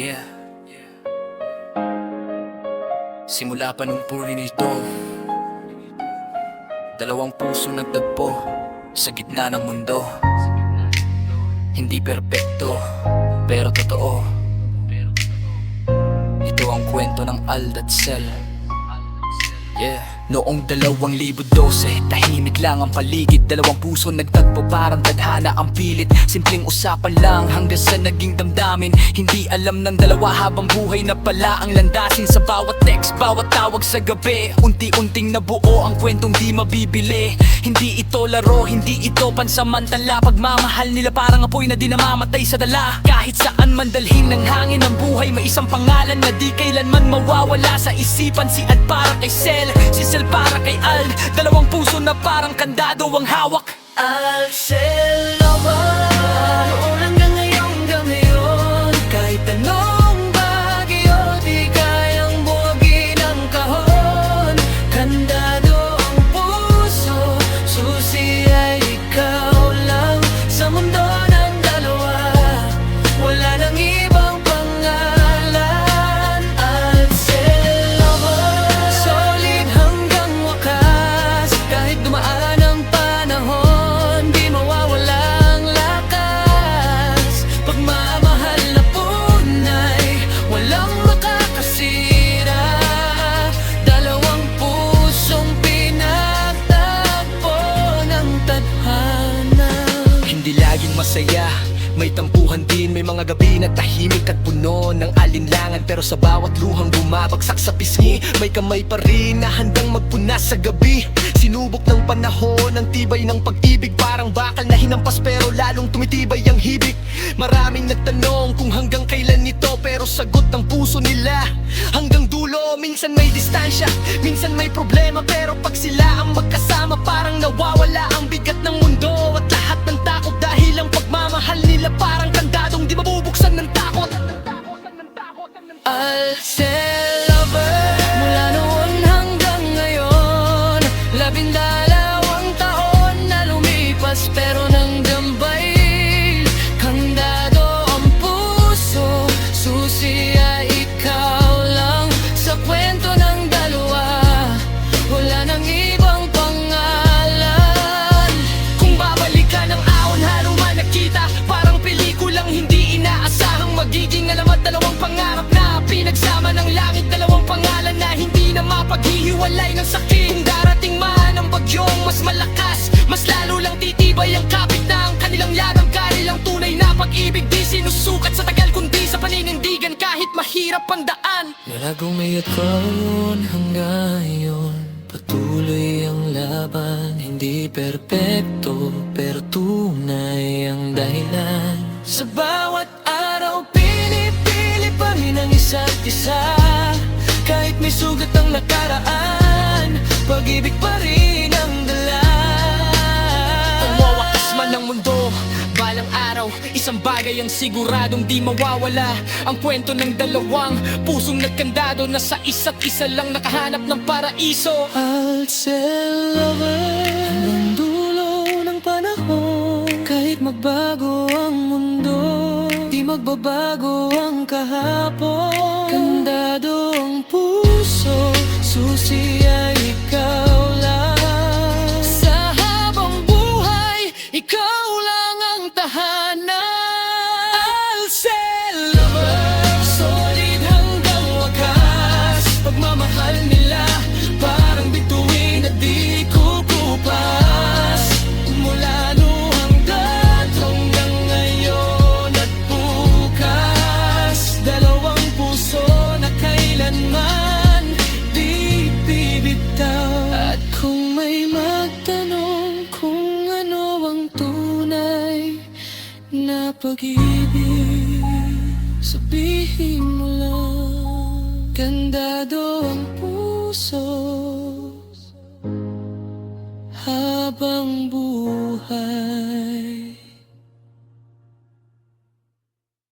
Yeah. Simula pa nung puri nito, dalawang puso nagtagpo sa gitna ng mundo. Hindi perpekto, pero totoo. Ito ang kwento ng Aldatsel. Yeah. Noong 2012, tahimik lang ang paligid. Dalawang puso nagtagpo, parang tadhana ang pilit. Simpleng usapan lang hanggang sa naging damdamin. Hindi alam ng dalawa habang buhay na pala ang landasin. Sa bawat text, bawat tawag sa gabi, unti-unting nabuo ang kwentong di mabibili. Hindi ito laro, hindi ito pansamantala. Pagmamahal nila parang apoy na di namamatay sa dala. Kahit saan man dalhin ng hangin ng buhay, may isang pangalan na di kailanman mawawala sa isipan. Si Ad para kay Sel, si Sel para kay Al. Dalawang puso na parang kandado ang hawak. Aldatsel lover, noon hanggang ngayon, kahit anong bagyo di kayang buwagin ang kahon. Kandado ang puso, susi ay ikaw lang. Sa mundo ng dalawa, wala nang ibang pangalan. Aldatsel lover, solid hanggang wakas. Kahit dumaan ang panahon, di mawawala ang lakas. Pagmamahal na punay, walang makakasira. Dalawang pusong pinagtagpo ng tadhana. Hindi laging masaya, may tampuhan din. May mga gabi na tahimik at puno ng alinlangan. Pero sa bawat luhang bumabagsak sa pisngi, may kamay pa rin na handang magpunas sa gabi. Sinubok ng panahon ang tibay ng pag-ibig. Parang bakal na hinampas pero lalong tumitibay ang hibik. Maraming nagtanong kung hanggang kailan ito, pero sagot ng puso nila hanggang dulo. Minsan may distansya, minsan may problema, pero pag sila ang magkasama, parang nawawala ang bigat ng mundo at lahat ng takot. Dahil ang pagmamahal nila parang kandadong di mabubuksan ng takot. Aldatsel lover, mula noon hanggang ngayon, 12 taon na lumipas pero nang gambay. Kandado ang puso, susi ay ikaw lang. Sa kwento ng dalawa, wala nang ibang pangalan. Kung babalikan ang ahon, haluman nakita, parang pelikulang hindi inaasahang magiging alamat. Dalawang pangarap na pinagsama ng langit, dalawang pangalan na hindi na mapaghihiwalay ng sakit. Kung darating man ang bagyong mas malakas, mas lalo lang titibay ang kapit ng kanilang lagang. Dahil ang tunay na pag-ibig di sinusukat sa tagal, kundi sa paninindigan kahit mahirap ang daan. Mula gumayat kaon hanggang ngayon, patuloy ang laban. Hindi perpekto, pero tunay ang dahilan. Sa bawat araw, pinipili pa rin ang isa't isa. Kahit may sugat ang nakaraan, pag-ibig pa rin ang dala. Kung wawakas man ang mundo, balang araw, isang bagay ang siguradong di mawawala. Ang kwento ng dalawang pusong nagkandado na sa isa't isa lang nakahanap ng paraiso. Aldatsel lover, hanggang dulo ng panahon, kahit magbago ang mundo, di magbabago ang kahapon. Kandado ang puso, susi ay ikaw lang. Sa habang buhay, ikaw lang ang tahanan. Aldatsel lover, solid hanggang wakas. Pagmamahal nila parang bituin na di kukupas. Mula noong datong hanggang ngayon at bukas, dalawang puso na kailanman di bibitaw. At kung may magtanong kung ano ang tunay na pag-ibig, sabihin mo lang, kandado ang puso habang buhay.